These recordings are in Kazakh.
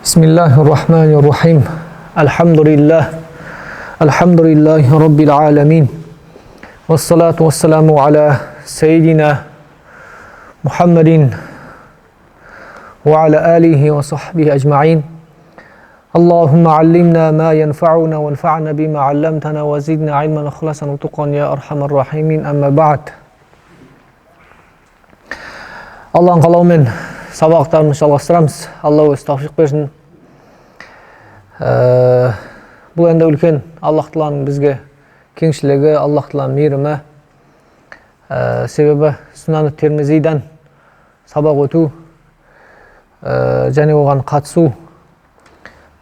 Bismillahirrahmanirrahim. Alhamdulillahi Rabbil alamin. Wassalatu wassalamu ala Sayyidina Muhammadin wa ala alihi wa sahbihi ajma'in. Allahumma allimna ma yanfa'una wa anfa'na bima 'allamtana wa zidna 'ilman wa ikhlasan wa tuqan ya arhamar rahimin. Amma ba'd. Allah'ın қалауымен сабақтарымызды жалғастырамыз. Алла өзі тауфиқ берсін. Бұл енді үлкен Аллах Тағаланың бізге кеңшілігі, Аллах Тағаланың мейірімі. Себебі Сүнан Тирмизиден сабақ өту және оған қатысу.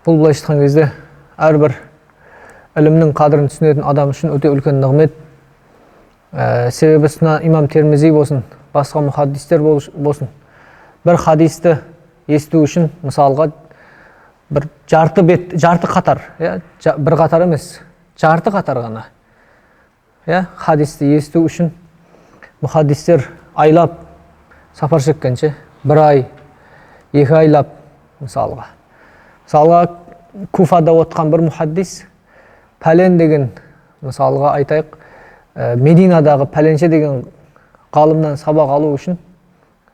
Бұл былайша айтқан кезде әрбір ілімнің қадірін түсінетін адам үшін өте үлкен нығмет. Себебі Сүнан имам Тирмизи болсын, басқа мұхаддистер болсын, бір хадисті есту үшін мысалға бір жарты қатар, бір қатар емес, жарты қатар ғана хадисті есту үшін мұхаддистер айлап сапар шеккенше, бір ай, 2 айлап мысалға Куфада отқан бір мұхаддис пәлен деген, мысалға айтайық, Мединадағы пәленше деген ғалымнан сабақ алу үшін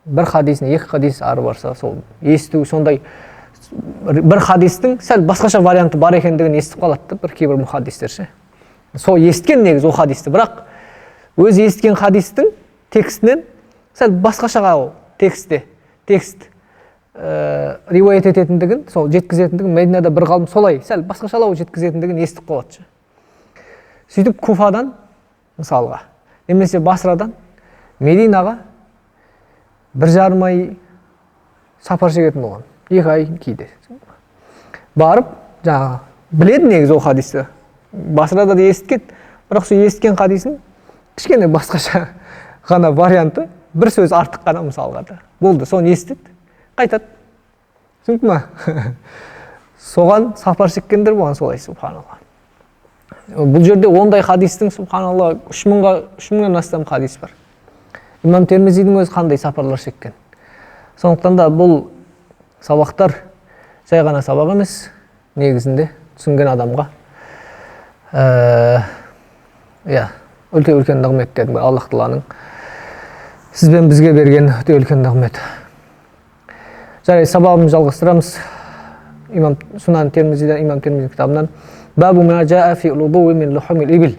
бір хадисіне 2 хадис ары барса, сол есту, сондай бір хадистің сәл басқаша варианты бар екендігін естіп қалады бір кейбір мұхаддистерше. Сол есткен негізі ол хадисті, бірақ өзі есткен хадистің текстінен сәл басқашаға текст риуаят ететіндігін, сол жеткізетіндігін, Мединада бір ғалым солай сәл басқашалау жеткізетіндігін естіп қалады. Сөйтіп Куфадан мысалға, немесе Басрадан Мединаға 1,5 ай сапар шегетін болған. 2 ай кейде. Барып, жаңағы, біледі негізі ол хадисті. Басрада да есткен, бірақ сол есткен хадисін кішкене басқаша ғана варианты, бір сөз артық қана мысалға да. Болды, соны естеді, қайтады. Түсінді ма? Соған сапар шеккендер болған солай, субханалла. Бұл жерде ондай хадистің, субханалла, 3,000-нан астам хадис бар. Имам Тирмизидің өзі қандай сапарлар шеккен. Сондықтан да бұл сабақтар жай ғана сабақ емес, негізінде түсінген адамға өте үлкен нығмет дедім. Аллах Тағаланың сізбен бізге берген өте үлкен нығмет. Жарай, сабағымызды жалғастырамыз. Сүнан Тирмизиден, имам Тирмизи кітабынан Бабу ма жаа фи лудуи мин лухумил ибил.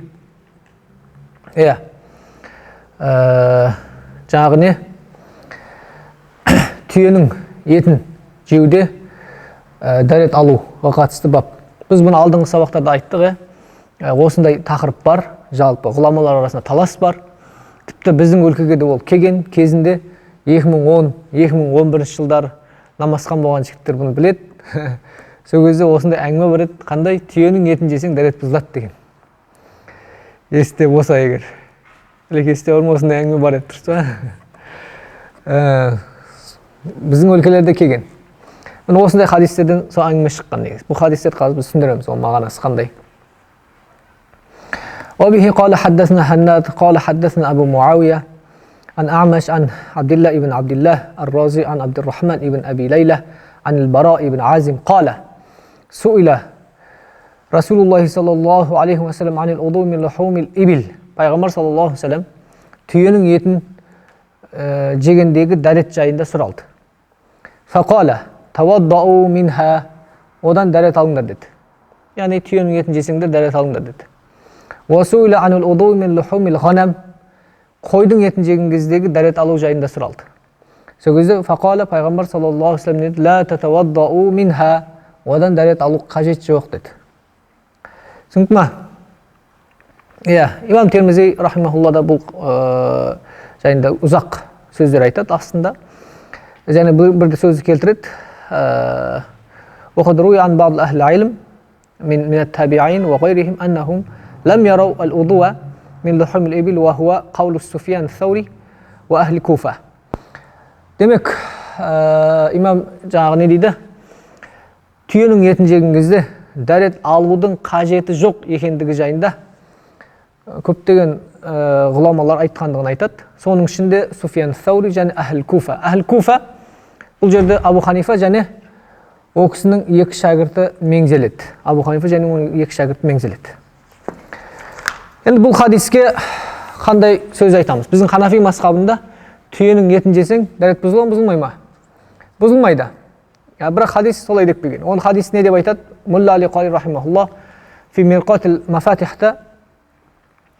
Жаңағы не? Түйенің етін жеуде дәрет алуға қатысты бап. Біз бұны алдыңғы сабақтарда айттық. Осындай тақырып бар, жалпы ғұламалар арасында талас бар. Тіпті біздің өлкеге де ол келген кезінде 2010-2011 жылдар намазхан болған жігіттер бұны біледі. Сол кезде осындай әңгіме бар еді, қандай түйенің етін жесең дәрет бұзылады деген. Есте болса егер. Есте бар ма, осындай әңгіме бар еді, тұрса. Біздің өлкелерде келген. Осындай хадистерден сол әңгіме шыққан негіз. Бұл хадистерді қазір біз түсіндіреміз, ол мағанасы қандай. وبه قال حدثنا حناد قال حدثنا أبو معاوية عن أعمش عن عبد الله بن عبد الله الرازي عن عبد الرحمن بن أبي ليلى عن البراء بن عازم قال سئل رسول الله صلى الله عليه وسلم عن الوضوء من لحوم الإبل. Пайғамбар саллаллаху алейхи вассалам түйенің етін жегендегі дәрет жайында сұралды. Фақала таваддау минха, одан дәрет алыңдар деді. Яғни түйенің етін жесеңдер дәрет алыңдар деді. Уасуила анул удуи мин лухумил ғанам, қойдың етін жеген кездегі дәрет алу жайында сұралды. Сол кезде фақала пайғамбар саллаллаху алейхи вассалам деді: ла татаваддау минха, одан дәрет алу қажет жоқ деді. Түсінді ма? Имам Тирмизи рахимахуллада бұл жайында ұзақ сөздер айтады астында. Және бірді сөзді келтіреді. وقد روي عن بعض أهل العلم من التابعين وغيرهم أنهم لم يروا الوضوء من لحوم الإبل وهو قول سفيان الثوري وأهل كوفة. Демек, имам жаңағы не дейді? Түйенің етін жеген кезде дәрет алудың қажеті жоқ екендігі жайында көптеген ғұламалар айтқандығын айтады. Соның ішінде Суфиян Саури және Ахл Куфа. Ахл Куфа бұл жерде Абу Ханифа және О кісінің екі шәкірті меңзеледі. Абу Ханифа және оның екі шәкірті меңзеледі. Енді бұл хадиске қандай сөз айтамыз? Біздің Ханафи мазхабында түйенің етін жесең, дәрет бұзыла ма, бұзылмай ма? Бұзылмайды. Бірақ хадис солай деп келген. Оның хадис не деп айтады? Мулла Али Қали рахимахуллах фи мирқатил мафатихта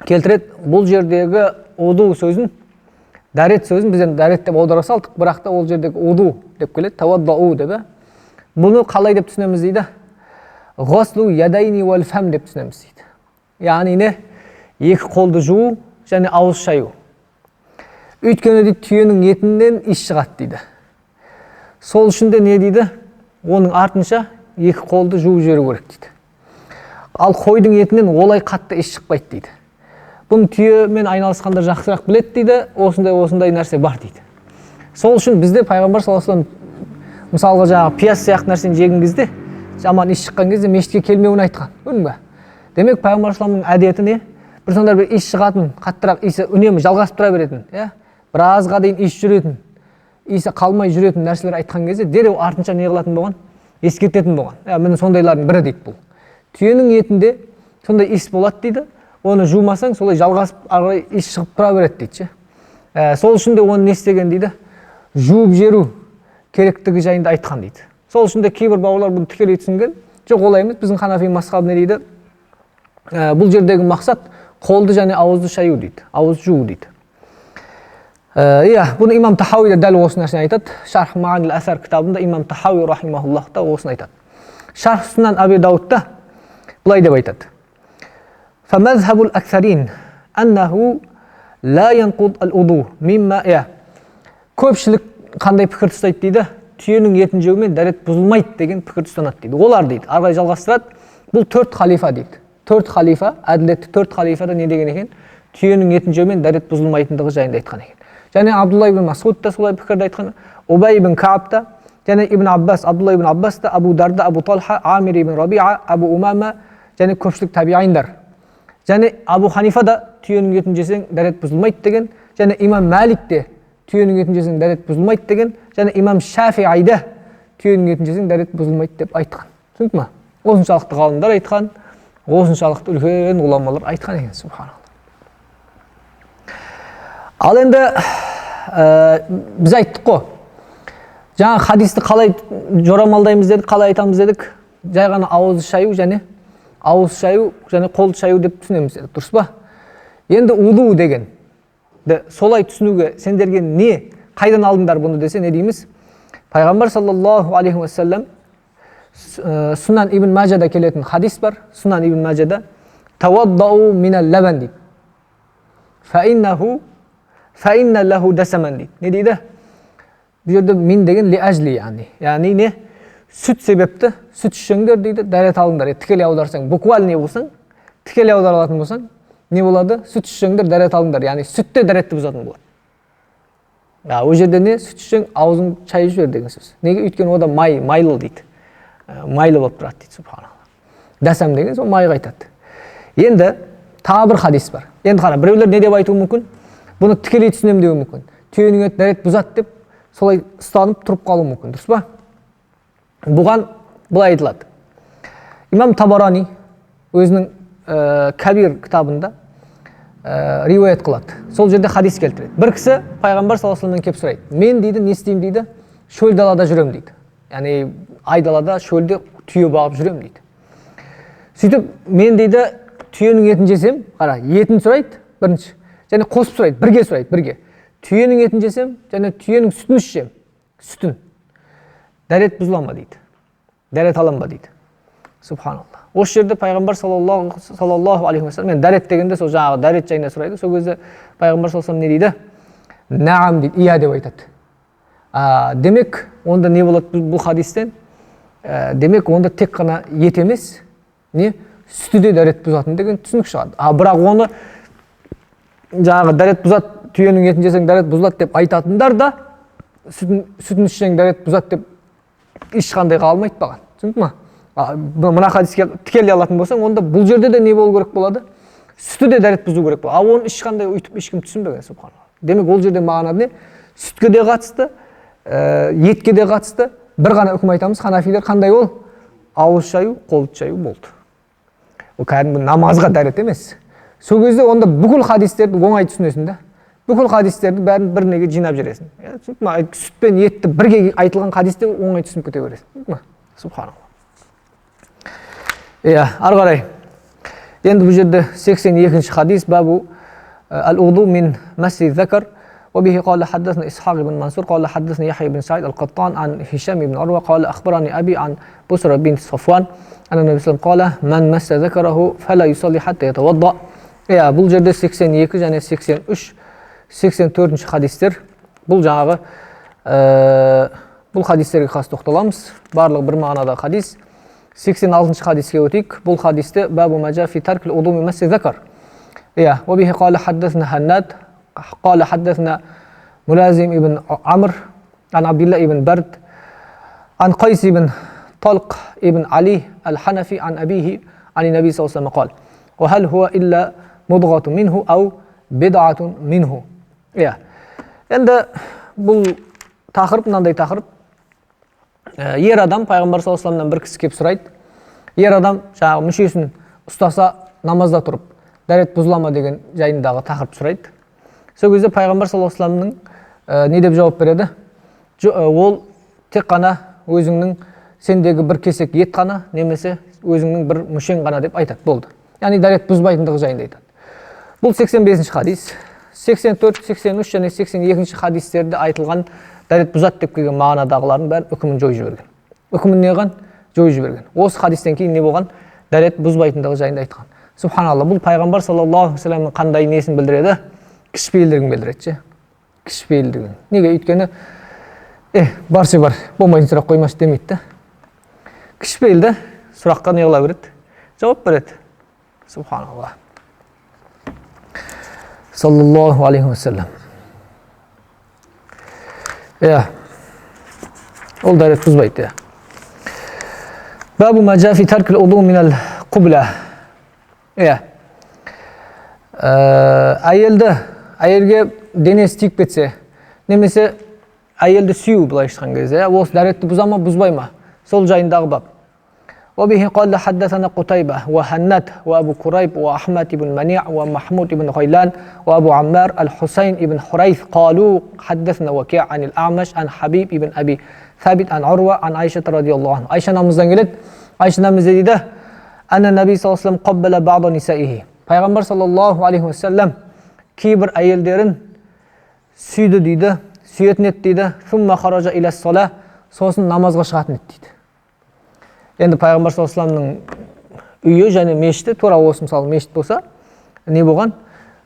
келтіреді. Бұл жердегі уду сөзін, дәрет сөзін біз енді дәрет деп аудара салдық, бірақ та ол жердегі уду деп келеді, таваддау деп. Бұны қалай деп түсінеміз дейді? Ғаслу ядайни вал фам деп түсінеміз дейді. Яғни не? Екі қолды жуу және ауыз шаю. Өйткені дейді, түйенің етінен иш шығады дейді. Сол үшін де не дейді? Оның артынша екі қолды жуу жіберу керек дейді. Ал қойдың етінен олай қатты иш шықпайды дейді. Бұны түйемен айналысқандар жақсырақ біледі дейді, осындай нәрсе бар дейді. Сол үшін бізде пайғамбар саллаллаху алейхи вассалам мысалға жаңағы пияз сияқты нәрсені жеген кезде, жаман иш шыққан кезде мешітке келмеуін айтқан. Көрдің бе? Демек пайғамбар саллаллаху алейхи әдеті не? Бір сондай бір иш шығатын, қаттырақ исі үнемі жалғасып тұра беретін, біразға дейін иш жүретін, исі қалмай жүретін нәрселер айтқан кезде дереу артынша не қылатын болған? Ескертетін болған. Міне сондайлардың бірі дейді бұл. Түйенің етінде сондай ис болады дейді. Оны жумасаң, солай жалғасып ары иш шығып тұра береді дейді. Сол үшін де оны не істеген дейді? Жуып жеру керектігі жайында айтқан дейді. Сол үшін де кейбір бауырлар бұны тікелей түсінген. Жоқ, олай емес. Біздің Ханафи мазхабы не дейді? Бұл жердегі мақсат қолды және ауызды шаю дейді. Ауыз жуу дейді. Бұны имам Тахауи да дәл осы нәрсені айтады. Шарх Маанил Асар кітабында имам Тахауи рахимахуллах та осыны айтады. Шарх Сунан Аби Даудта былай деп айтады. فمذهب الأكثرين أنه لا ينقض الوضوء مما көпшілік қандай пікір ұстайды дейді? Түйенің етін жеумен дәрет бұзылмайды деген пікір ұстанады дейді. Олар дейді, арғай жалғастырады. Бұл 4 халифа дейді. 4 халифа, әділетті 4 халифада не деген екен? Түйенің етін жеумен дәрет бұзылмайтындығы жайында айтқан екен. Және Абдулла ибн Масуд та солай пікірді айтқан, Убай ибн Кааб та, және Ибн Аббас, Абдулла ибн Аббас та, Абу Дарда, Абу Талха, Амир ибн Рабиа, Абу Умама, және көпшілік табиайындар. Және Абу Ханифа да түйенің етін жесең дәрет бұзылмайды деген, және имам Малик те түйенің етін жесең дәрет бұзылмайды деген, және имам Шафиғи да түйенің етін жесең дәрет бұзылмайды деп айтқан. Түсіндің ме? Осыншалықты ғалымдар айтқан, осыншалықты үлкен ғұламалар айтқан екен, субханалла. Ал енді біз айттық қой. Жаңа хадисті қалай жорамалдаймыз дедік, қалай айтамыз дедік? Жай ғана ауыз шаю және қолды шаю деп түсінеміз дедік, дұрыс па? Енді уду деген солай түсінуге сендерге не, қайдан алдыңдар бұны десе не дейміз? Пайғамбар саллаллаху алейхи уассалам Сунан ибн Маджада келетін хадис бар. Сунан ибн Маджада таваддау минал лабан дейді. Фаинна лаху дасаман дейді. Не дейді? Бұл жерде мин деген ли ажли, яғни не? Сүт себепті, сүт ішіңдер дейді, дәрет алыңдар. Тікелей аударсаң, буквально не болсаң, тікелей аударылатын болсаң, не болады? Сүт ішіңдер, дәрет алыңдар. Яғни сүтте дәретті бұзатын болады. Ол жерде не? Сүт ішің, аузың шайып жібер деген сөз. Неге? Өйткені ода майлы дейді. Майлы болып тұрады дейді, субханалла. Дәсам деген сол майға айтады. Енді тағы бір хадис бар. Енді қара, біреулер не деп айтуы мүмкін? Бұны тікелей түсінем деуі мүмкін. Түйенің еті дәрет бұзады деп солай ұстанып тұрып қалуы мүмкін, дұрыс па? Бұған былай айтылады. Имам Табарани өзінің Кабир кітабында риуаят қылады. Сол жерде хадис келтіреді. Бір кісі пайғамбар саллаллаху алейхи вассаламнан келіп сұрайды. Мен дейді, не істеймін дейді? Шөл далада жүрем дейді. Яғни айдалада шөлде түйе бағып жүрем дейді. Сөйтіп мен дейді түйенің етін жесем, қара, етін сұрайды бірінші. Және қосып сұрайды, бірге сұрайды, бірге. Түйенің етін жесем, және түйенің сүтін ішсем, сүтін. Дәрет бұзыла ма дейді. Дәрет алам ба дейді. Субханалла. Осы жерде пайғамбар саллаллаху алейхи уассалам, мен дәрет дегенде сол жаңағы дәрет жайында сұрайды. Сол кезде пайғамбар саллаллаху алейхи не дейді? Наам дейді, иә деп айтады. Демек, онда не болады бұл хадистен? Демек, онда тек қана ет емес, не? Сүті де дәрет бұзатын деген түсінік шығады. Бірақ оны жаңағы дәрет бұзат, түйенің етін жесең дәрет бұзылады деп айтатындар да сүтін ішсең дәрет бұзады деп ешқандай қалмайды баған. Түсіндің ме? Мына хадиске тікелей алатын болсаң, онда бұл жерде де не болу керек болады? Сүті де дәрет бұзу керек болады. Оны ешқандай өйтіп ешкім түсінбеген, субханалла. Демек, ол жерде мағына не? Сүтке де қатысты, етке де қатысты, бір ғана үкім айтамыз, ханафилер қандай ол? Ауыз шаю, қолды шаю болды. Ол кәдімгі намазға дәрет емес. Сол кезде онда бүкіл хадистерді оңай түсінесің да. Бүкіл хадистерді бәрін бір неге жинап жүресің. Сүт пен етті бірге айтылған хадисте оңай түсініп кете бересің. Субханалла. Ары қарай. Енді бұл жерде 82-ші хадис бабу al-wudu min masi zakar. وبه قال حدثنا إسحاق بن منصور قال حدثنا يحيى بن سعيد القطان عن هشام بن عروة قال أخبرني أبي عن بصرة بن صفوان أن النبي صلى الله عليه وسلم قال من مس ذكره فلا يصلي حتى يتوضأ. Бұл жерде 82 және 83, 84-ші хадистер. Бұл жаңағы бұл хадистерге қас тоқталамыз. Барлығы бір мағынада хадис. 86-ші хадиске өтейік. Бұл хадисте бабу маджа фи таркил уду мин масси закар. وبه قال حدثنا هناد قال حدثنا ملازم ابن عمرو عن عبد الله ابن برد عن قيس بن طلق ابن علي الحنفي عن أبيه عن النبي صلى الله عليه وسلم قال وهل هو إلا مضغة منه أو بدعة منه. Енді бұл тақырып мынандай тақырып. Ер адам пайғамбар саллаллаху алейхи вассаламнан бір кісі келіп сұрайды. Ер адам жаңағы мүшесін ұстаса намазда тұрып дәрет бұзыла ма деген жайындағы тақырып сұрайды. Сол кезде пайғамбар саллаллаху алейхи вассаламның не деп жауап береді? Ол тек қана өзіңнің сендегі бір кесек ет қана немесе өзіңнің бір мүшең ғана деп айтады. Болды. Яғни дәрет бұзбайтындығы жайында айтады. Бұл 85-ші хадис. 84, 83 және 82-ші хадистерде айтылған дәрет бұзат деп келген мағынадағылардың бәрі үкімін жойып жіберген. Үкімін не қылған? Жойып жіберген. Осы хадистен кейін не болған? Дәрет бұзбайтындығы жайында айтқан. Субханалла, бұл пайғамбар саллаллаху алейхи вассаламның қандай несін білдіреді? Кішіпейілдігін білдіреді. Кішіпейілдігін. Неге? Өйткені баршы бар, болмайтын сұрақ қоймас демейді. Кішіпейілді сұраққа не қыла береді? Жауап береді. Субханалла. Саллаллаху алейхи вассалам. Ол дәрет бұзбайды. Бабу маджа фи таркил уду минал қубла. Әйелге денесі тиіп кетсе, немесе әйелді сүю былай айтқан кезде, осы дәретті бұза ма, бұзбай ма? Сол жайындағы бап. وبه قال حدثنا قتيبة وهناد وأبو كريب وأحمد بن منيع ومحمود بن غيلان وأبو عمار الحسين بن حريث قالوا حدثنا وكيع عن الأعمش عن حبيب بن أبي ثابت عن عروة عن عائشة رضي الله عنها. عائشة namızdan geldi. Ayşe namız dedi أن النبي صلى الله عليه وسلم قبل بعض نسائه. Peygamber sallallahu aleyhi ve sellem кейбір әйелдерін сүйді дейді, сүйетін ет дейді. ثم خرج إلى الصلاة. Сосын намазға шығатын ет дейді. Енді пайғамбар саллаллаху алейхи вассаламның үйі және мешіті тура осы мысалы мешіт болса, не болған?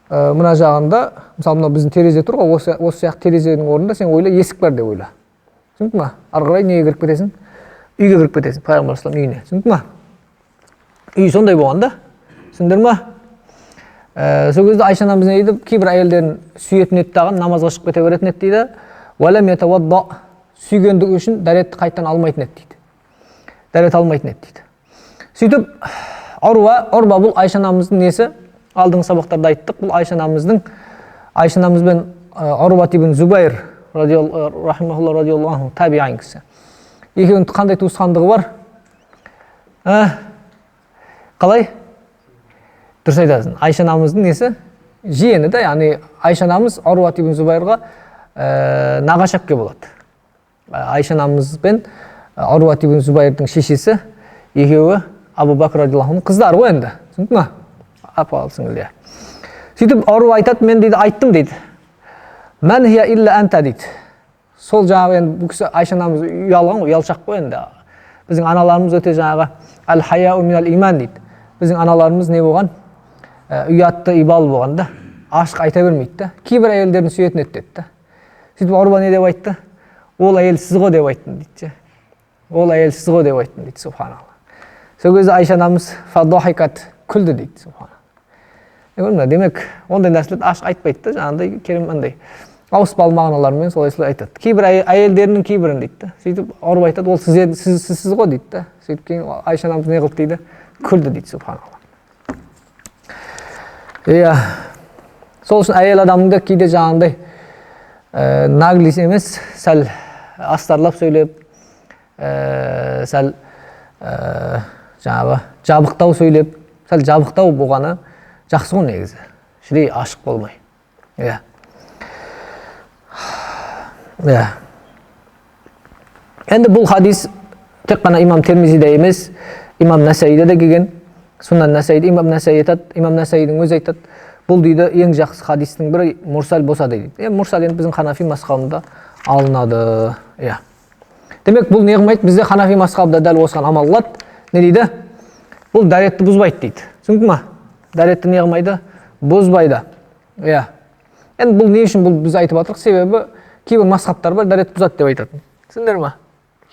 Мына жағында, мысалы мына біздің терезе тұр ғой, осы сияқты терезенің орнында сен ойла, есік бар деп ойла. Түсіндің ме? Ары қарай неге кіріп кетесің? Үйге кіріп кетесің, пайғамбар саллаллаху алейхи вассалам үйіне. Түсіндің ме? Үй сондай болған да. Түсіндіңдер ме? Сол кезде Айша анамыз не дейді? Кейбір әйелдерін сүйетін ет тағын намазға шығып кете беретін ет дейді. Валам ятавадда, сүйгендігі үшін дәретті қайттан алмайтын ет дейді. Дәрет алмайтын ет дейді. Сөйтіп, Урва бұл Айша анамыздың несі? Алдыңғы сабақтарда айттық. Бұл Айша анамыз бен Урва ибн Зубайр рахимахуллах радиаллаху анху табиин кісі. Екеуінің қандай туысқандығы бар? Қалай? Дұрыс айтасың. Айша анамыздың несі? Жиені де, яғни Айша анамыз Урва ибн Зубайрға нағашы әпке болады. Айша анамыз бен Урва ибн Зубайрдың шешесі екеуі Абу Бакр радиаллаху анху қыздар ғой енді. Түсіндің ме? Апа-сіңілде. Сөйтіп Урва айтады, мен дейді айттым дейді. Мән хия илля анта дейді. Сол жаңағы енді бұл кісі Айша анамыз ұялған ғой, ұялшақ қой енді. Біздің аналарымыз өте жаңағы әл-хаяу минал иман дейді. Біздің аналарымыз не болған? Ұятты, ибалы болған да. Ашық айта бермейді да. Кейбір әйелдердің сүйетін ет деді. Сөйтіп Урва не деп айтты? Ол әйел сіз ғой деп айттым дейді. Ол әйел сіз ғой деп айттым дейді, субханалла. Сол кезде Айша анамыз фаддахикат күлді дейді, субханалла. Демек, ондай нәрселерді ашық айтпайды да, жаңағындай керемандай ауыспалы мағыналармен солай айтады. Кейбір әйелдерінің кейбірін дейді. Сөйтіп Урва айтады, ол сіз ғой дейді. Сөйтіп кейін Айша анамыз не қылды дейді? Күлді дейді, субханалла. Сол үшін әйел адамды кейде жаңағындай наглис емес, сәл астарлап сөйлеп, сәл жаңағы жабықтау сөйлеп, сәл жабықтау болғаны жақсы ғой негізі. Шірей ашық болмай. Иә. Енді бұл хадис тек қана имам Термизиде емес, имам Насаиде де келген. Сунан Насаиде имам Насаи айтады, имам Насаидің өзі айтады, бұл дейді ең жақсы хадистің бірі мурсал болса дейді. Мурсал енді біздің Ханафи мазхабында алынады. Иә. Демек бұл не қылмайды, бізде Ханафи мазхабында дәл осыған амал қылады. Не дейді? Бұл дәретті бұзбайды дейді. Түсіндің ме? Дәретті не қылмайды? Бұзбайды. Иә. Енді бұл не үшін бұл біз айтып жатырмыз? Себебі кейбір мазхабтар бар, дәретті бұзады деп айтатын. Түсіндіңдер ме?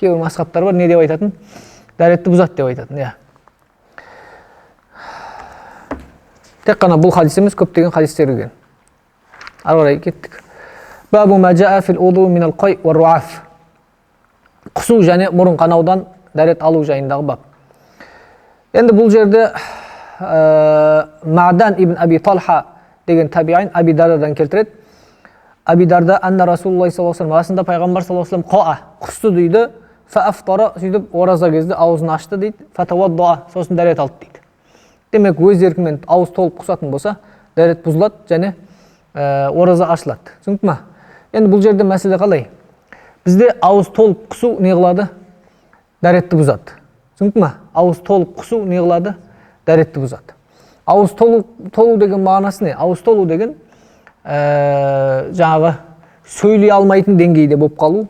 Кейбір мазхабтар бар, не деп айтатын? Дәретті бұзады деп айтатын. Иә. Тек қана бұл хадис емес, көптеген хадистер келген. Ары қарай кеттік. Бабу ма жаа фил уду минал қой ва руаф. Құсу және мұрын қанаудан дәрет алу жайындағы бап. Енді бұл жерде Маъдан ибн Аби Талха деген табиин Аби Дардадан келтіреді. Аби Дарда анна Расулуллах саллаллаху алейхи вассалам, асында пайғамбар саллаллаху алейхи вассалам құсты дейді. Фа афтара, сөйтіп ораза кезде аузын ашты дейді. Фатавадда, сосын дәрет алды дейді. Демек өз еркімен ауыз толып құсатын болса, дәрет бұзылады және ораза ашылады. Түсіндің ме? Енді бұл жерде мәселе қалай? Бізде ауыз толып құсу не қылады? Дәретті бұзады. Түсіндің ме? Ауыз толып құсу не қылады? Дәретті бұзады. Ауыз толу деген мағынасы не? Ауыз толу деген жаңағы сөйлей алмайтын деңгейде болып қалу.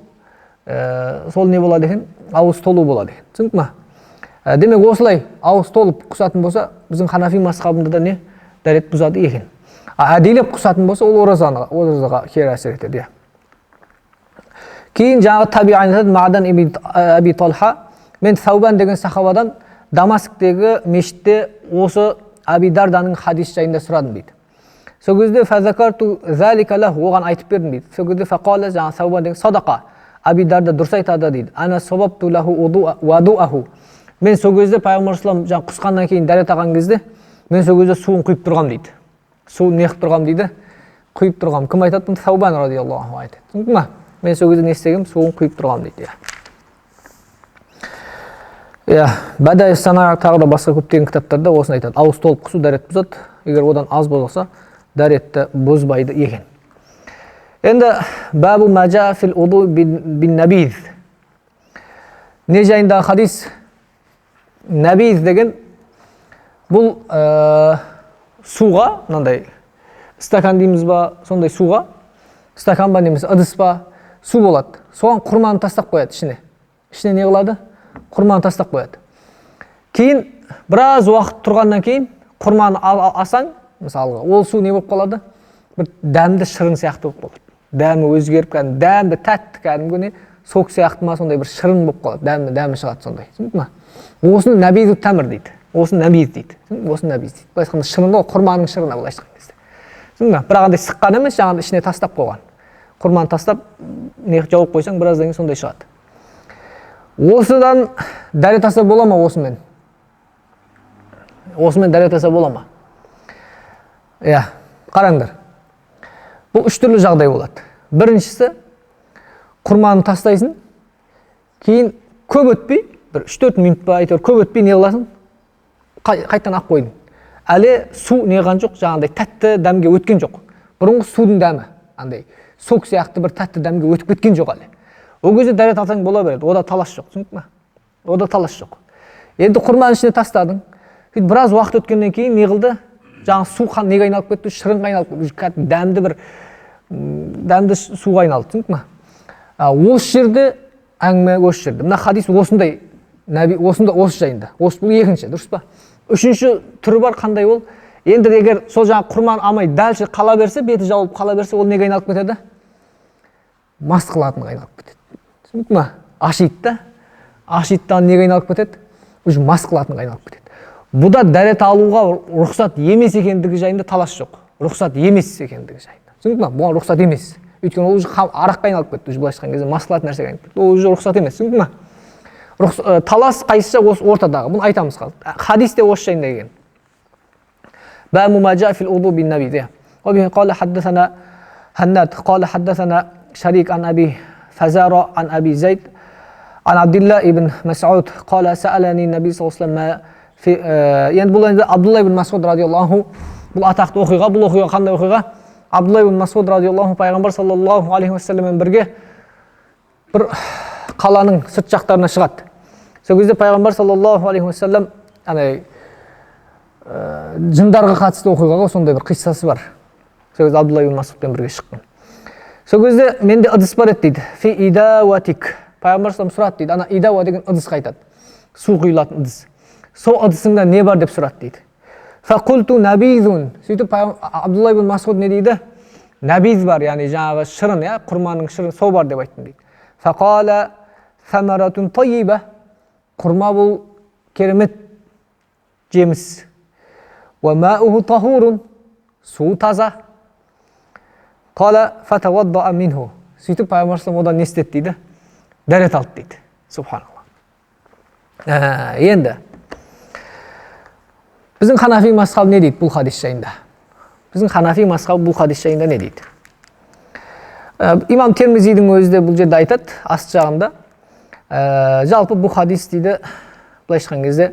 Сол не болады екен? Ауыз толу болады екен. Түсіндің ме? Демек осылай ауыз толып құсатын болса, біздің Ханафи мазхабында да не? Дәрет бұзады екен. Әдейлеп құсатын болса, ол оразаға кері әсер етеді. Кейін жаңағы табиин айтады, Маъдан ибн Аби Талха, мен Саубан деген сахабадан Дамасктегі мешітте осы Аби Дарданың хадис жайында сұрадым дейді. Сол кезде фазакарту залика лаху, оған айтып бердім дейді. Сол кезде фақала, жаңағы Саубан деген садақа, Аби Дарда дұрыс айтады дейді. Ана сабапту лаху вадуаху. Мен сол кезде пайғамбар салам жаңағы құсқаннан кейін дәрет алған кезде мен сол кезде суын құйып тұрғам дейді. Суын не қылып тұрғам дейді? Құйып тұрғам. Кім айтады? Бұл Саубан радиаллаху айтады. Түсіндің ме? Мен сол кезде не істегем? Суын құйып тұрғам дейді. Бәдәи сана тағы да басқа көптеген кітаптарда осыны айтады. Ауыз толып құсу дәрет бұзады. Егер одан аз болса, дәретті бұзбайды екен. Енді бабу маджа фил уду бин набиз. Не жайындағы хадис? Набиз деген бұл суға, мынандай стакан дейміз ба, сондай суға, стакан ба немесе ыдыс ба, су болады. Соған құрманы тастап қояды ішіне. Ішіне не қылады? Құрманы тастап қояды. Кейін біраз уақыт тұрғаннан кейін құрманы алсаң, мысалға, ол су не болып қалады? Бір дәмді шырын сияқты болып қалады. Дәмі өзгеріп, дәмді тәтті кәдімгі сок сияқты ма, сондай бір шырын болып қалады. Дәмі шығады сондай. Түсіндің ме? Осыны набизу тәмір дейді. Осыны набиз дейді. Осыны набиз дейді. Былай айтқанда шырыны, құрманың шырыны былай айтқан кезде. Түсіндің ме? Бірақ андай сыққан емес, жаңағы ішіне тастап қойған. Құрманы тастап, не жауып қойсаң, біраздан кейін сондай шығады. Осыдан дәрет алса бола ма осымен? Осымен дәрет алса бола ма? Қараңдар. Бұл үш түрлі жағдай болады. Біріншісі, құрманы тастайсың, кейін көп өтпей, бір 3-4 минут па, әйтеуір көп өтпей не қыласың? Қайтадан ақ қойдың. Әлі су неған жоқ, жаңағыдай тәтті дәмге өткен жоқ. Бұрынғы судың дәмі, андай сок сияқты бір тәтті дәмге өтіп кеткен жоқ әлі. Ол кезде дәрет алсаң бола береді. Ода талас жоқ, түсіндің ме? Ода талас жоқ. Енді құрманың ішіне тастадың. Біраз уақыт өткеннен кейін не қылды? Жаңағы су неге айналып кетті? Шырынға айналып кетті. Дәмді бір дәмді суға айналды, түсіндің ме? Осы жерде әңгіме осы жерде. Мына хадис осындай, осы жайында. Бұл екінші, дұрыс па? Үшінші түрі бар, қандай ол? Енді егер сол жаңағы құрманы алмай дәл қала берсе, беті жауылып қала берсе, ол неге айналып кетеді? Мас қылатынға айналып кетеді. Түсіндің ме? Ашиттан неге айналып кетеді? Уже мас қылатынға айналып кетеді. Бұда дәрет алуға рұқсат емес екендігі жайында талас жоқ. Рұқсат емес екендігі жайында. Түсіндің ме? Бұған рұқсат емес. Өйткені ол уже араққа айналып кетті. Уже былай айтқан кезде мас қылатын нәрсеге айналып кетті. Ол уже рұқсат емес. Түсіндің ме? Талас қайсысы осы ортадағы. Бұны айтамыз қалды. Хадисте осы жайында келген. باب ما جاء في الوضوء بالنبيذ وبه قال حدثنا هناد قال حدثنا شريك عن أبي فزارة عن أبي زيد An Abdullah ibn Mas'ud qala sa'alani Nabi sallallahu alayhi vasallam endi бұл енді Абдулла ибн Мас'уд радиаллаху бұл атақты оқиға. Бұл оқиға қандай оқиға? Абдулла ибн Мас'уд радиаллаху пайғамбар саллаллаху алейхи уассаламмен бірге бір қаланың сырт жақтарына шығады. Сол кезде пайғамбар саллаллаху алейхи уассалам жындарға қатысты оқиғаға сондай бір қиссасы бар. Сол кезде Абдулла ибн Мас'удпен бірге шыққан. Сол кезде менде ыдыс бар еді дейді. Фи идаватик. Пайғамбар саллаллаху сұрады дейді. Ана идава деген ыдысқа айтады. Су құйылатын ыдыс. Сол ыдысыңда не бар деп сұрады дейді. Фақулту набизун. Сөйтіп Абдулла ибн Мас'уд не дейді? Набиз бар, яғни жаңағы шырын, құрманың шырын, сол бар деп айттым дейді. Фақала самаратун тайиба. Құрма бұл керемет жеміс. Ва мауху тахурун. Су таза. Қала фатавадда'a минху. Сөйтіп пайғамбар саллаллаху одан не істеді дейді? Дәрет алды дейді. Субханалла. Енді біздің Ханафи мазхабы не дейді бұл хадис жайында? Біздің Ханафи мазхабы бұл хадис жайында не дейді? Имам Термизидің өзі де бұл жерде айтады, аст жағында. Жалпы бұл хадис дейді, былай айтқан кезде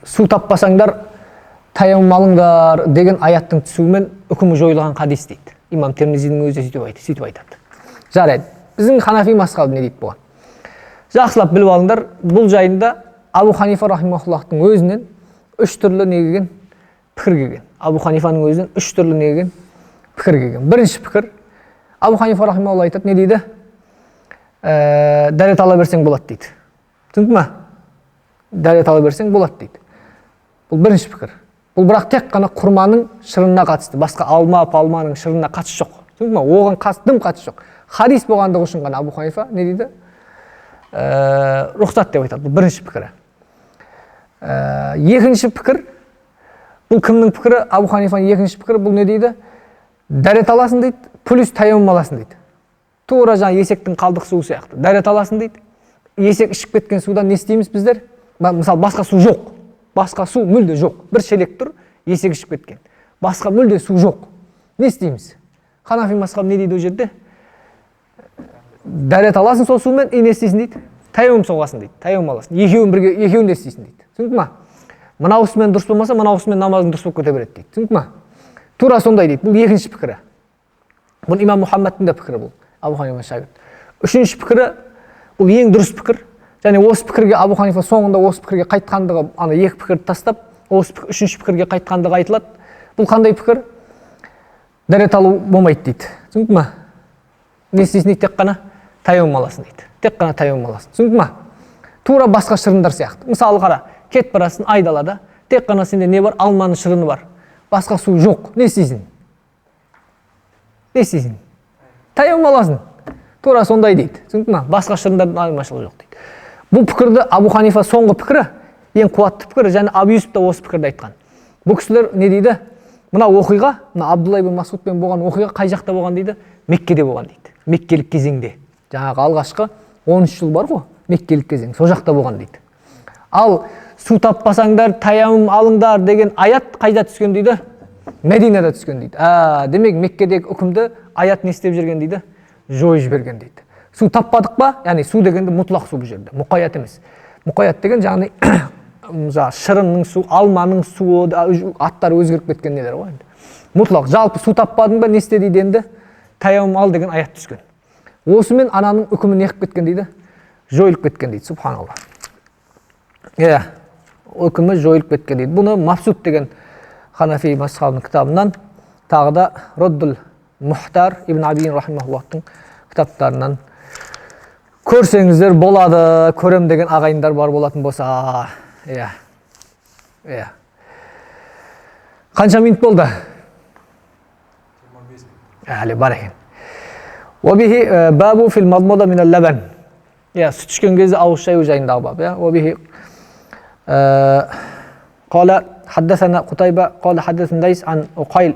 су таппасаңдар таяммум алыңдар деген аяттың түсуімен үкімі жойылған хадис дейді. Имам Термизидің өзі сөйтіп айтады. Жарайды. Біздің Ханафи мазхабы не дейді бұған? Жақсылап біліп алыңдар, бұл жайында Абу Ханифа рахимахуллахтың өзінен үш түрлі негеген пікір келген. Абу Ханифаның өзінен үш түрлі негеген пікір келген. Бірінші пікір, Абу Ханифа рахимахуллах айтады, не дейді? Дәрет ала берсең болады дейді. Түсінді ма? Дәрет ала берсең болады дейді. Бұл бірінші пікір. Бұл бірақ тек қана құрманың шырынына қатысты. Басқа алманың шырынына қатысы жоқ. Түсінді ма? Оған дым қатысы жоқ. Хадис болғандығы үшін ғана Абу Ханифа не дейді? Рұқсат деп айтады. Бұл бірінші пікірі. Екінші пікір, бұл кімнің пікірі? Абу Ханифаның екінші пікірі, бұл не дейді? Дәрет аласың дейді, плюс таяммум аласың дейді. Тура жаңа есектің қалдық суы сияқты. Дәрет аласың дейді. Есек ішіп кеткен судан не істейміз біздер? Мысалы, басқа су жоқ. Басқа су мүлде жоқ. Бір шелек тұр, есек ішіп кеткен. Басқа мүлде су жоқ. Не істейміз? Ханафи мазхабы не дейді ол жерде? Дәрет аласың сол сумен, не істейсің дейді? Таяммум соғасың дейді. Таяммум аласың. Екеуін де істейсің дейді. Түсіндің ма? Мынауысымен дұрыс болмаса, мынауысымен намазың дұрыс болып кете береді дейді. Түсіндің ма? Тура сондай дейді. Бұл екінші пікірі. Бұл имам Мұхаммадтың да пікірі бұл. Абу Ханифа шагирд. Үшінші пікірі, бұл ең дұрыс пікір. Және осы пікірге Абу Ханифа соңында осы пікірге қайтқандығы, ана екі пікірді тастап, үшінші пікірге қайтқандығы айтылады. Бұл қандай пікір? Дәрет алу болмайды дейді. Түсіндің ма? Не істейсің дейді? Тек қана таяммум аласың дейді. Тек қана таяммум аласың. Түсіндің ма? Тура басқа шырындар сияқты. Мысалы қара, кет барасың айдалада, тек қана сенде не бар? Алманың шырыны бар. Басқа су жоқ. Не істейсің? Не істейсің? Таяммум аласың. Тура сондай дейді. Түсіндің ма? Басқа шырындардан айырмашылығы жоқ дейді. Бұл пікірді Абу Ханифа соңғы пікірі, ең қуатты пікірі, және Абу Юсуф та осы пікірді айтқан. Бұл кісілер не дейді? Мына оқиға, мына Абдулла ибн Мас'удпен болған оқиға қай жақта болған дейді? Меккеде болған дейді. Меккелік кезеңде. Жаңағы алғашқы 13 жыл бар ғой, меккелік кезең. Сол жақта болған дейді. Ал су таппасаңдар, таяммум алыңдар деген аят қайда түскен дейді? Мединада түскен дейді. Демек Меккедегі үкімді аят не істеп жүрген дейді? Жойып жіберген дейді. Су таппадық па? Яғни су дегенде мұтлақ су бұл жерде. Мұқаят емес. Мұқаят деген яғни шырынның су, алманың суы, аттары өзгеріп кеткен нелер ғой енді. Мұтлақ. Жалпы су таппадың ба, не істе дейді енді? Таяммум ал деген аят түскен. Осымен ананың үкімі не қылып кеткен дейді? Жойылып кеткен дейді. Субханалла. Үкімі жойылып кеткен дейді. Бұны Мабсут деген Ханафи мазхабының кітабынан, тағы да Роддул Мухтар ибн Абин рахимахуллахтың кітаптарынан көрсеңіздер болады, көрем деген ағайындар бар болатын болса. Қанша минут болды? 25 минут. Әлі бар екен. Уабихи бабу фил мадмуда минал лабан. Сүт ішкен кезде ауыз шаю жайындағы бап. Уабихи قال حدثنا قتيبة قال حدثنا ليس عن أقيل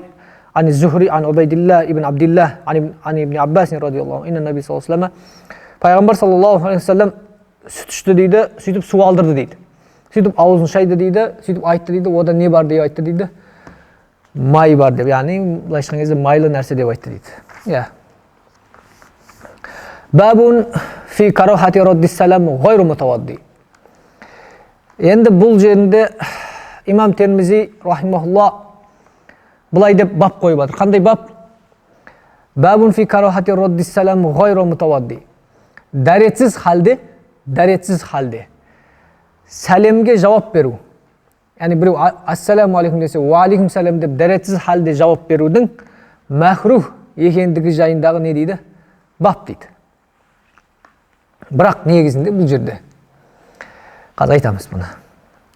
عن الزهري عن عبيد الله ابن عبد الله عن ابن عباس رضي الله عنه إن النبي صلى الله عليه وسلم Пайғамбар саллаллаху алейхи вассалам сүт ішті дейді, сөйтіп су алдырды дейді. Сөйтіп аузын шайды дейді, сөйтіп айтты дейді, ода не бар деп айтты дейді? Май бар деп, яғни былай айтқан кезде майлы нәрсе деп айтты дейді. Babun fi karahati raddis salam g'ayru mutavaddi. Endi бұл жерінде имам Термизи рахимахулла былай деп бап қойып жатыр. Қандай бап? Бабун фи карахати раддис салам гайру мутавадди. Дәретсіз халде сәлемге жауап беру. Яғни біреу ассаламу алейкум десе, ва алейкум салам деп дәретсіз халде жауап берудің мәхрух екендігі жайындағы не дейді? Бап дейді. Бірақ негізінде бұл жерде қазір айтамыз бұны.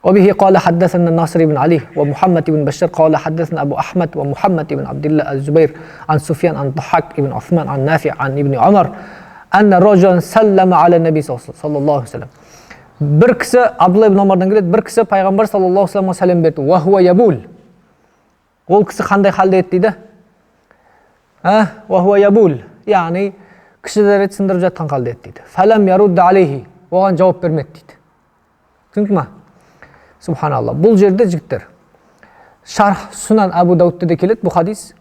وبه قال حدثنا الناصر بن علي ومحمد بن بشار قال حدثنا أبو أحمد ومحمد بن عبد الله الزبير عن سفيان عن ضحاك بن عثمان عن نافع عن ابن عمر أن رجلا سلم على النبي صلى الله عليه وسلم. Bir kişi Abdullah ibn Umar'dan geldi. Bir kişi Peygamber sallallahu aleyhi ve sellem'e selam verdi. Ve huve yabul. O kişi qanday halde ettiydi? Ve huve yabul. Yani kişileri sındırıp жатқан halde ettiydi. Felem yarudda aleyhi. Oğan cevap vermedi deydi. Çünkü mi? Subhanallah. Бұл жерде жігіттер. Шарх Сунан Абу Даудта да келеді бұл хадис.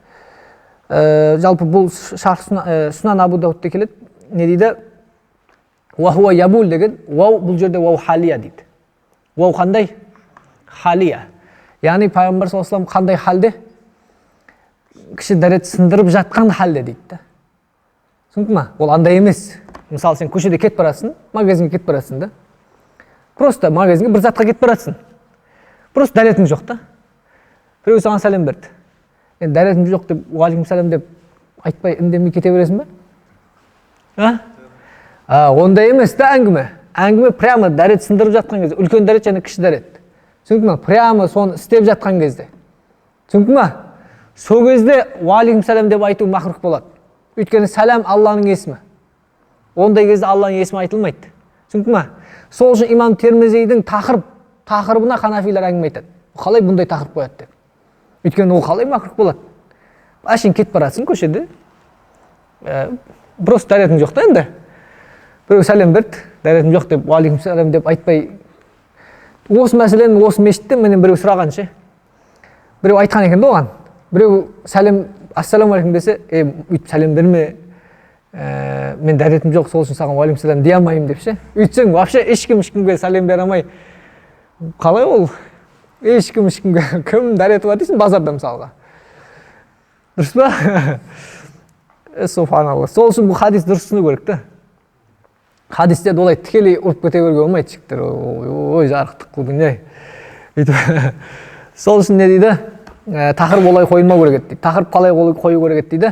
Жалпы бұл Шарх Сунан Абу Даудта келеді. Не дейді? Ва хуа ябул деген вау бұл жерде вау халия дейді. Вау қандай? Халия. Яғни Пайғамбар саллаллаху алейхи ва саллям қандай халде? Кіші дәрет сындырып жатқан халде дейді. Түсіндің ме? Ол андай емес. Мысалы сен көшеде кетіп барасың, магазинге кетіп барасың да. Просто магазинге бір затқа кетіп барасың. Просто дәретің жоқ та. Біреу саған сәлем берді. Енді дәретің жоқ деп, уалейкум сәлем деп айтпай үндемей кете бересің бе? Ондай емес та әңгіме. Әңгіме прямо дәрет сындырып жатқан кезде, үлкен дәрет және кіші дәрет. Түсіндің ме? Прямо соны істеп жатқан кезде. Түсіндің ме? Сол кезде уалейкум сәлем деп айту мақрух болады. Өйткені сәлем Алланың есімі. Ондай кезде Алланың есімі айтылмайды. Түсіндің ме? Сол үшін имам Термизидің тақырыбына ханафилер әңгіме айтады. Қалай бұндай тақырып қояды деп. Өйткені ол қалай мақрух болады. Әшейін кетіп барасың көшеде. Просто дәретің жоқ та енді. Біреу сәлем берді, дәретім жоқ деп, уалейкум сәлем деп айтпай. Осы мәселені осы мешітте менен біреу сұраған ше. Біреу айтқан екен оған. Біреу сәлем, ассаламу алейкум десе, өйтіп сәлем берме. Мен дәретім жоқ, сол үшін саған уалейкум сәлем дей алмаймын деп ше. Өйтсең вообще ешкімге сәлем бере алмай. Қалай ол? Ешкімге кім дәреті бар дейсің базарда мысалға. Дұрыс па? Субханалла. Сол үшін бұл хадис дұрыс түсіну керек та. Хадисте олай тікелей ұрып кете беруге болмайды жігіттер. Ой, жарықтық қылдың не. Сол үшін не дейді? Тақырып олай қойылмау керек дейді. Тақырып қалай қою керек дейді?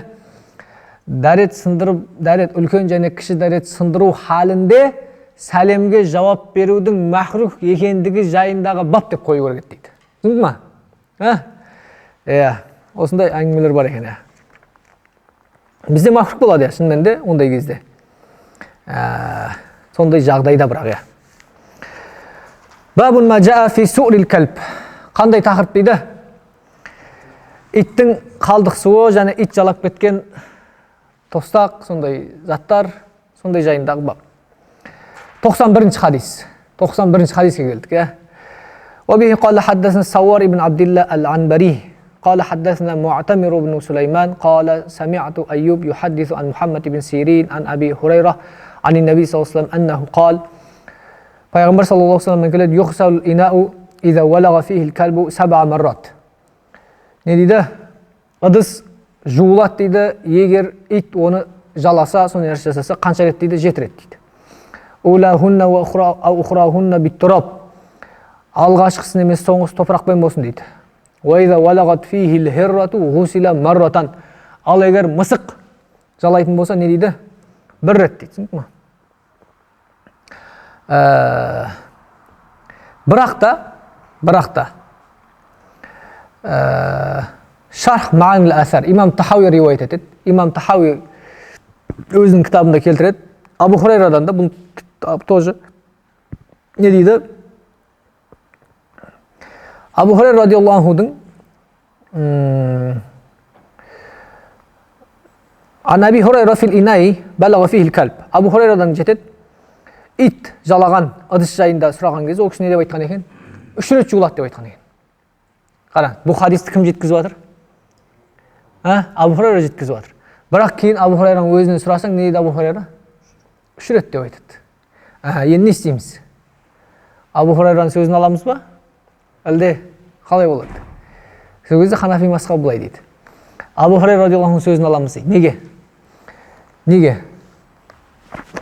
Дәрет сындырып, дәрет үлкен және кіші дәрет сындыру халінде сәлемге жауап берудің махрух екендігі жайындағы бап деп қою керек дейді. Түсіндің ма? Осындай әңгімелер бар екен. Бізде махрух болады шынымен де ондай кезде. Сондай жағдайда бірақ. Бабун ма жаа фи су'лил калб. Қандай тақырып дейді? Иттің қалдық суы және ит жалап кеткен тостақ, сондай заттар, сондай жайындағы бап. 91-ші хадис. 91-ші хадиске келдік. وبه قال حدثنا سوار بن عبد الله العنبري قال حدثنا معتمر بن سليمان قال سمعت أيوب يحدث عن محمد بن سيرين عن أبي هريرة عن النبي صلى الله عليه وسلم أنه قال Peygamber sallallahu aleyhi ve sellem keledi yughsalul ina'u iza walaga fihi al-kalbu 7 marrat. Ne dedi? Ыдыс жуылады дейді, егер ит оны жаласа, соны нәрсе жасаса, қанша рет дейді? 7 рет дейді. Улахунна ва ухрахунна бит-тураб. Алғашқысы емес соңғысы топырақпен болсын дейді. Ва иза валагат фиhi al-hirratu ghusila marratan. Ал егер мысық жалайтын болса не дейді? 1 рет дейді. Түсіндің ме? Бірақ та Шарх Ма'анил Асар имам Тахауи риуаят етеді. Имам Тахауи өзінің кітабында келтіреді. Абу Хурайрадан да бұл тоже не дейді? Абу Хурайра радиаллаху анхудың Ан Аби Хурайра фил инай балага фихил калб. Абу Хурайрадан жетеді. Ит жалаған ыдыс жайында сұраған кезде ол кісі не деп айтқан екен? 3 рет жуылады деп айтқан екен. Қара, бұл хадисті кім жеткізіп жатыр? Абу Хурайра жеткізіп жатыр. Бірақ кейін Абу Хурайраның өзінен сұрасаң, не дейді Абу Хурайра? 3 рет деп айтады. Енді не істейміз? Абу Хурайраның сөзін аламыз ба? Әлде қалай болады? Сол кезде Ханафи мазхабы былай дейді. Абу Хурайра радиаллаху анху сөзін аламыз дейді. Неге?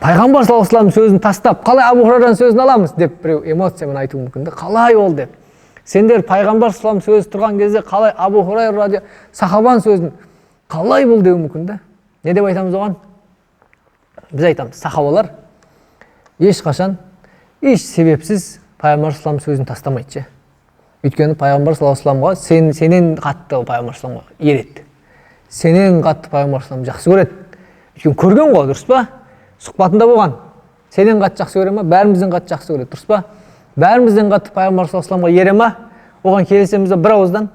Пайғамбар саллаллаху алейхи сөзін тастап, қалай Абу Хурайраның сөзін аламыз деп біреу эмоциямен айтуы мүмкін. Қалай ол деп. Сендер пайғамбар саллаллаху алейхи сөзі тұрған кезде қалай Абу Хурайра радиаллаху сахабаның сөзін қалай бұл деуі мүмкін да? Не деп айтамыз оған? Біз айтамыз, сахабалар ешқашан еш себепсіз пайғамбар саллаллаху алейхи сөзін тастамайды. Өйткені пайғамбар саллаллаху алейхи сенен қатты пайғамбар саллаллаху алейхи ереді. Сенен қатты пайғамбар саллаллаху алейхи жақсы көреді. Өйткені көрген ғой, дұрыс па? Сұхбатында болған. Сенен қатты жақсы көре ма? Бәрімізден қатты жақсы көреді, дұрыс па? Бәрімізден қатты пайғамбар саллаллаху алейхи ере ма? Оған келісеміз бе? Бір ауыздан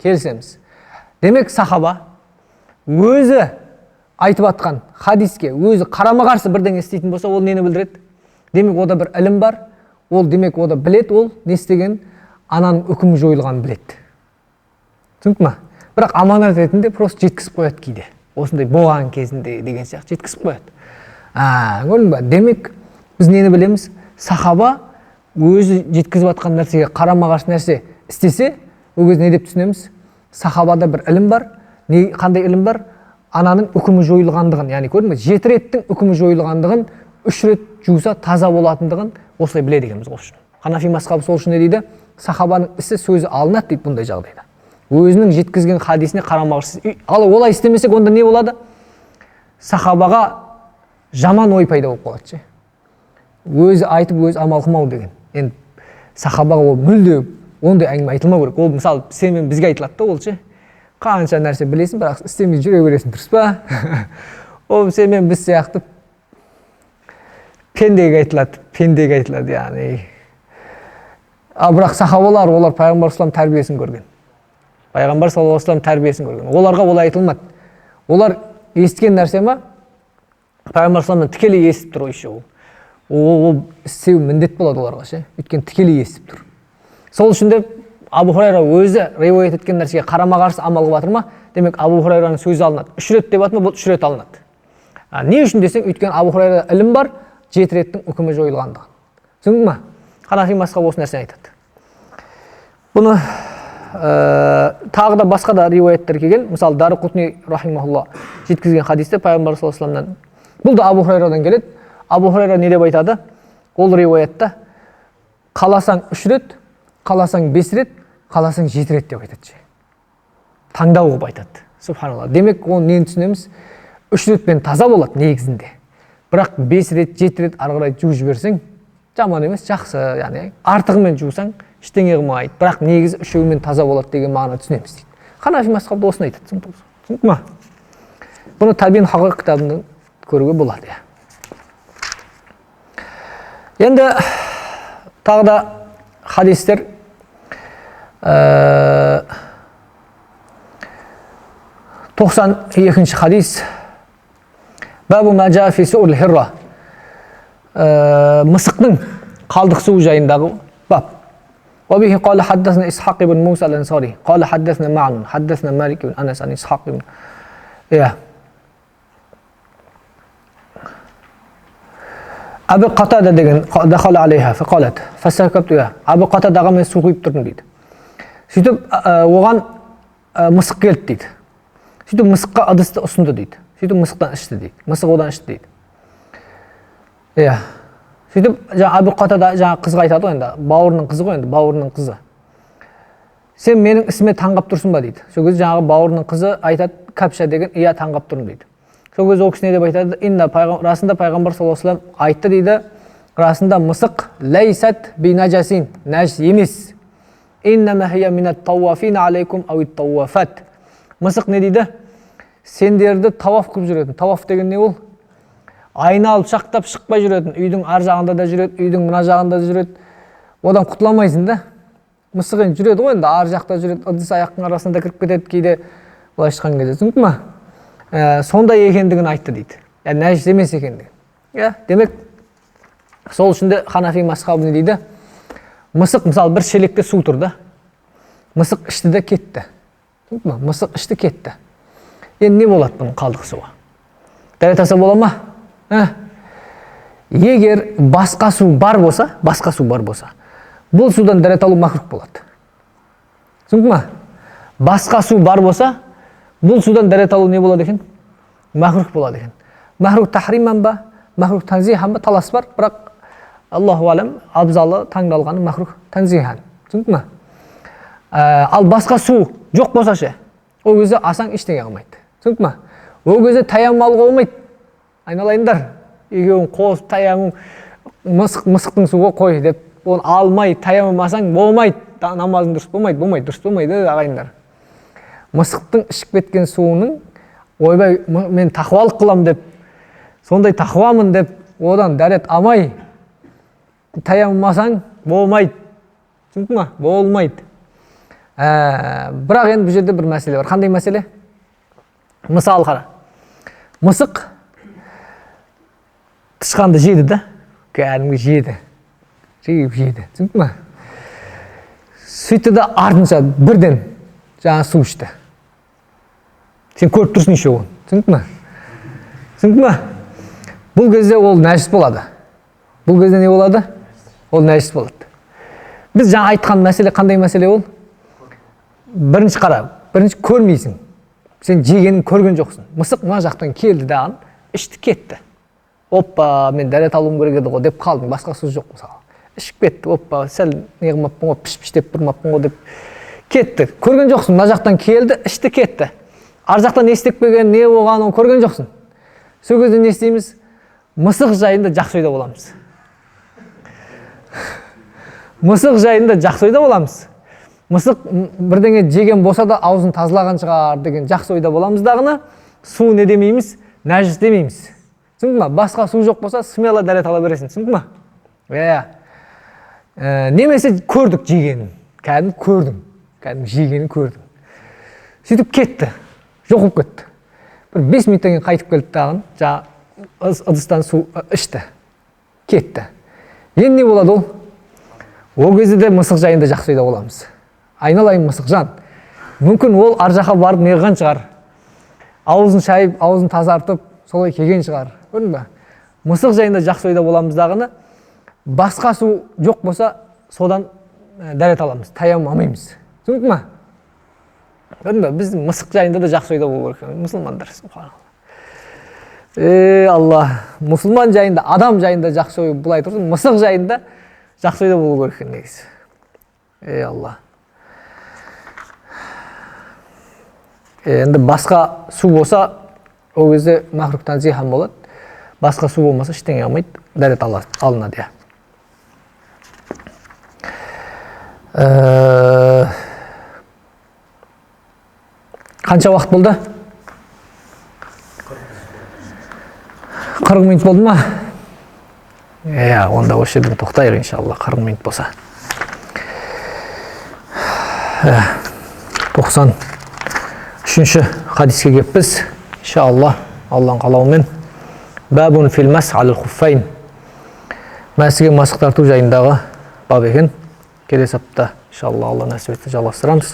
келісеміз. Демек сахаба өзі айтып атқан хадиске өзі қарама-қарсы бірдеңе істейтін болса, ол нені білдіреді? Демек ода бір ілім бар. Ол демек ода білет, ол не істеген? Ананың үкімі жойылғанын білет. Түсіндің ме? Бірақ аманат ретінде просто жеткізіп қояды кейде. Осындай болған кезінде деген сияқты жеткізіп қояды. Көрдің ба? Демек біз нені білеміз? Сахаба өзі жеткізіп атқан нәрсеге қарама-қарсы нәрсе істесе, ол кезде не деп түсінеміз? Сахабада бір ілім бар. Қандай ілім бар? Ананың үкімі жойылғандығын, яғни көрдің бе? 7 реттің үкімі жойылғандығын, 3 рет жуса таза болатындығын осылай біледі екенбіз ол үшін. Ханафи мазхабы сол үшін не дейді? Сахабаның ісі сөзі алынады дейді бұндай жағдайда. Өзінің жеткізген хадисіне қарама-қарсы. Ал олай істемесек, онда не болады? Сахабаға жаман ой пайда болып қалады. Өзі айтып, өзі амал қылмау деген. Енді сахабаға ол мүлде ондай әңгіме айтылмау керек. Ол мысалы сенмен бізге айтылады да, ол ше. Қанша нәрсе білесің, бірақ істемей жүре бересің, дұрыс па? Ол сенмен біз сияқты пендеге айтылады, яғни. Бірақ сахабалар, олар пайғамбар саллаллаху тәрбиесін көрген. Пайғамбар саллаллаху тәрбиесін көрген. Оларға олай айтылмады. Олар естіген нәрсе ма? Пайғамбар саллаллаху тікелей естіп тұр еще ол. Ол істеу міндет болады оларға ше. Өйткені тікелей естіп тұр. Сол үшін де Абу Хурайра өзі риуаят еткен нәрсеге қарама-қарсы амал қылып жатыр ма? Демек Абу Хурайраның сөзі алынады. 3 рет деп атма, бұл 3 рет алынады. Не үшін десең, өйткені Абу Хурайрада ілім бар, 7 реттің үкімі жойылғандығын. Түсіндің ме? Ханафи мазхабы осы нәрсені айтады. Бұны тағы да басқа да риуаяттар келген. Мысалы Дарақутни рахимахулла жеткізген хадисте пайғамбар саллаллаху алейхи вассаламнан. Бұл да Абу Хурайрадан келеді. Абу Хурайра не деп айтады? Ол риуаятта қаласаң 3 рет, қаласаң 5 рет, қаласаң 7 рет деп айтады. Таңдау қылып айтады. Субханалла. Демек оны нені түсінеміз? 3 ретпен таза болады негізінде. Бірақ 5 рет, 7 рет ары қарай жуып жіберсең, жаман емес, жақсы, яғни артығымен жусаң ештеңе қылмайды. Бірақ негізі үшеуімен таза болады деген мағына түсінеміз дейді. Ханафи мазхабы осыны айтады. Түсіндің ме? Бұны Табин Хақиқ кітабында көруге болады. Енді тағы да хадистер 92-ші хадис. Бабу ма жаа фи суул хирра. Мысықтың қалдық суы жайындағы бап. وبه قال حدثنا إسحاق بن موسى الأنصاري قال حدثنا معن حدثنا مالك بن أنس عن إسحاق بن أبي قتادة деген دخل عليها فقالت فسكبت يا أبي قتادة мен су құйып тұрдым дейді. Сөйтіп оған мысық келді дейді. Сөйтіп мысыққа ыдысты ұсынды дейді. Сөйтіп мысықтан ішті дейді. Мысық одан ішті дейді. Сөйтіп Абу Қатада жаңа қызға айтады ғой, енді бауырының қызы ғой, енді бауырының қызы. Сен менің ісіме таңғап тұрсың ба дейді. Сол кезде жаңағы бауырының қызы айтады, Кәпша деген, иә таңғап тұрмын дейді. Сол кезде ол кісі не деп айтады? Расында пайғамбар саллаллаху алейхи вассалам айтты дейді. Расында мысық лайсат би наджасин, нәжіс емес. Иннама хия минат тауафина алейкум ауит тауафат. Мысық не дейді? Сендерді таваф қылып жүретін. Таваф деген не ол? Айналып шақтап шықпай жүретін, үйдің ар жағында да жүреді, үйдің мына жағында да жүреді. Одан құтыламайсың да. Мысық енді жүреді ғой, енді ар жақта жүреді, ыдыс аяқтың арасында кіріп кетеді кейде былай шыққан кезде. Түсіндің ме? Сондай екендігін айтты дейді. Яғни нәжіс емес екендігін. Демек, сол үшін де Ханафи мазхабы не дейді? Мысық мысалы бір шелекте су тұрды. Мысық ішті де кетті. Түсіндің ме? Мысық ішті кетті. Енді не болады бұның қалдық суы? Дәрет аса бола ма? Егер басқа су бар болса, бұл судан дәрет алу макрух болады. Түсіндің ме? Басқа су бар болса, бұл судан дәрет алу не болады екен? Макрух болады екен. Макрух тахриман ба, макрух танзихан ба талас бар, бірақ Аллаху алам абзалы таңдалғаны макрух танзихан. Түсіндің ме? Ал басқа су жоқ болса ше, ол кезде асаң ештеңе қылмайды. Түсіндің ме? Ол кезде таяммум алуға болмайды. Айналайындар, екеуін қосып таяммум мысықтың суға қой деп, оны алмай таяммум алсаң болмайды. Намазың дұрыс болмайды ағайындар. Мысықтың ішіп кеткен суының ойбай мен тақуалық қылам деп, сондай тақуамын деп, одан дәрет алмай таяммум алсаң болмайды. Түсіндің ме? Болмайды. Бірақ енді бұл жерде бір мәселе бар. Қандай мәселе? Мысал қара. Мысық тышқанды жеді да, кәдімгі жеді. Түсіндің ме? Сөйтті да артынша бірден жаңа су ішті. Сен көріп тұрсың ше оған. Түсіндің ме? Бұл кезде ол нәжіс болады. Бұл кезде не болады? Ол нәжіс болады. Біз жаңа айтқан мәселе қандай мәселе ол? Бірінші қара, бірінші көрмейсің. Сен жегенін көрген жоқсың. Мысық мына жақтан келді дағы, ішті кетті. Оппа, мен дәрет алуым керек еді ғой деп қалдың, басқа сөз жоқ мысалы. Ішіп кетті, оппа, сәл не қылмаппын ғой, піш деп тұрмаппын ғой деп кетті. Көрген жоқсың, мына жақтан келді, ішті кетті. Ар жақтан не істеп келген, не болғанын көрген жоқсың. Сол кезде не істейміз? Мысық жайында жақсы ойда боламыз. Мысық жайында жақсы ойда боламыз. Мысық бірдеңе жеген болса да аузын тазалаған шығар деген жақсы ойда боламыз дағыны, су не демейміз, нәжіс демейміз. Түсіндің ме? Басқа су жоқ болса, смело дәрет ала бересің. Түсіндің ме? Немесе көрдік жегенін. Кәдімгі көрдің. Кәдімгі жегенін көрдің. Сөйтіп кетті. Жоқ болып кетті. Бір 5 минуттан кейін қайтып келді дағын, жаңа ыдыстан су ішті. Кетті. Енді не болады ол? Ол кезде де мысық жайында жақсы ойда боламыз. Айналайын мысық жан. Мүмкін ол ар жаққа барып неғылған шығар. Аузын шайып, аузын тазартып, солай келген шығар. Көрдің бе? Мысық жайында жақсы ойда боламыз дағыны. Басқа су жоқ болса, содан дәрет аламыз. Таяммум алмаймыз. Түсіндің ме? Көрдің бе? Біз мысық жайында да жақсы ойда болу керек. Мұсылмандар. Алла. Мұсылман жайында, адам жайында жақсы ой бұлай тұрсын. Мысық жайында жақсы ойда болу керек негізі. Алла. Енді басқа су болса, ол кезде макрух танзихан болады. Басқа су болмаса ештеңе алмайды, дәрет алынады. Қанша уақыт болды? 40 минут болды ма? Онда осы жерден тоқтайық иншалла, 40 минут болса. 93-ші хадиске кеппіз. Иншалла, Алланың қалауымен. Бабун фил мас алил хуффайн. Мәсіге масық тарту жайындағы бап екен. Келесі апта, иншалла, Алла нәсіп етті жалғастырамыз.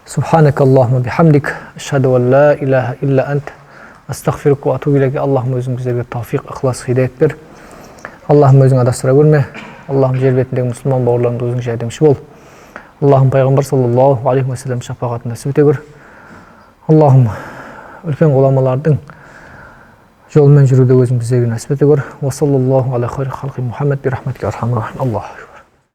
Субханак Аллахума бихамдик, ашхаду ан ла илаха илля ант, астағфирук ва атубу илейк. Аллахым өзің біздерге тауфиқ, ықылас, хидайет бер. Аллахым өзің адастыра көрме. Аллахым жер бетіндегі мұсылман бауырларымды өзің жәрдемші бол. Аллахым пайғамбар саллаллаху алейхи ва саллям шапағатын нәсіп ете көр. Аллахым үлкен ғұламалардың жолымен жүруді өзің біздерге нәсіп ете көр. Ва саллаллаху аля хайри халқи Мұхаммад би рахматика архамар рахим. Аллах.